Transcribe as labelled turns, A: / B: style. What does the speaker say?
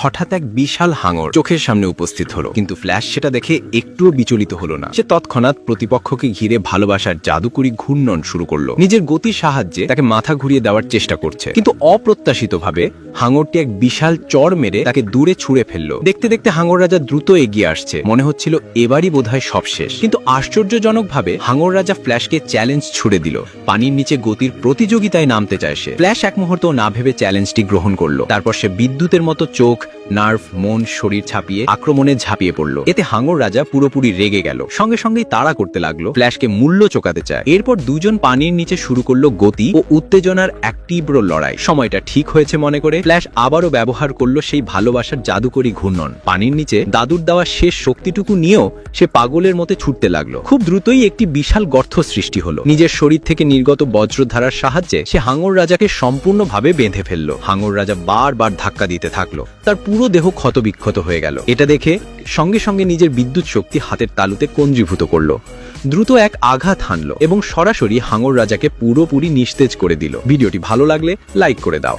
A: হঠাৎ এক বিশাল হাঙর চোখের সামনে উপস্থিত হলো, কিন্তু ফ্ল্যাশ সেটা দেখে একটুও বিচলিত হলো না। সে তৎক্ষণাৎ প্রতিপক্ষকে ঘিরে ভালোবাসার জাদুকরী ঘূর্ণন শুরু করলো। নিজের গতির সাহায্যে তাকে মাথা ঘুরিয়ে দেওয়ার চেষ্টা করছে, কিন্তু অপ্রত্যাশিতভাবে হাঙরটি এক বিশাল চড় মেরে তাকে দূরে ছুঁড়ে ফেললো। দেখতে দেখতে হাঙর রাজা দ্রুত এগিয়ে আসছে, মনে হচ্ছিল এবারই বোধহয় সব শেষ। কিন্তু আশ্চর্যজনকভাবে হাঙর রাজা ফ্ল্যাশকে চ্যালেঞ্জ ছুড়ে দিল। পানির নিচে গতির প্রতিযোগিতায় নামতে চায় সে। ফ্ল্যাশ এক মুহূর্ত না ভেবে চ্যালেঞ্জটি গ্রহণ করলো। তারপর সে বিদ্যুতের মতো চোখ, নার্ভ, মন, শরীর ছাপিয়ে আক্রমণে ঝাঁপিয়ে পড়লো। এতে হাঙর রাজা পুরোপুরি রেগে গেল, সঙ্গে সঙ্গেই তাড়া করতে লাগলো, ফ্ল্যাশকে মূল্য চোকাতে চায়। এরপর দুজন পানির নিচে শুরু করলো গতি ও উত্তেজনার এক তীব্র লড়াই। সময়টা ঠিক হয়েছে মনে করে ফ্ল্যাশ আবারও ব্যবহার করলো সেই ভালোবাসার জাদুকরী ঘূর্ণন। পানির নিচে দাদুর দেওয়া শেষ শক্তিটুকু নিয়েও সে পাগলের মতো ছুটতে লাগলো। খুব দ্রুতই একটি বিশাল গর্ত সৃষ্টি হলো। নিজের শরীর থেকে নির্গত বজ্রধারার সাহায্যে সে হাঙর রাজাকে সম্পূর্ণভাবে বেঁধে ফেললো। হাঙর রাজা বারবার ধাক্কা দিতে থাকলো, তার পুরো দেহ ক্ষতবিক্ষত হয়ে গেল। এটা দেখে সঙ্গে সঙ্গে নিজের বিদ্যুৎ শক্তি হাতের তালুতে কঞ্জীভূত করলো, দ্রুত এক আঘাত হানলো এবং সরাসরি হাঙর রাজাকে পুরোপুরি নিস্তেজ করে দিল। ভিডিওটি ভালো লাগলে লাইক করে দাও।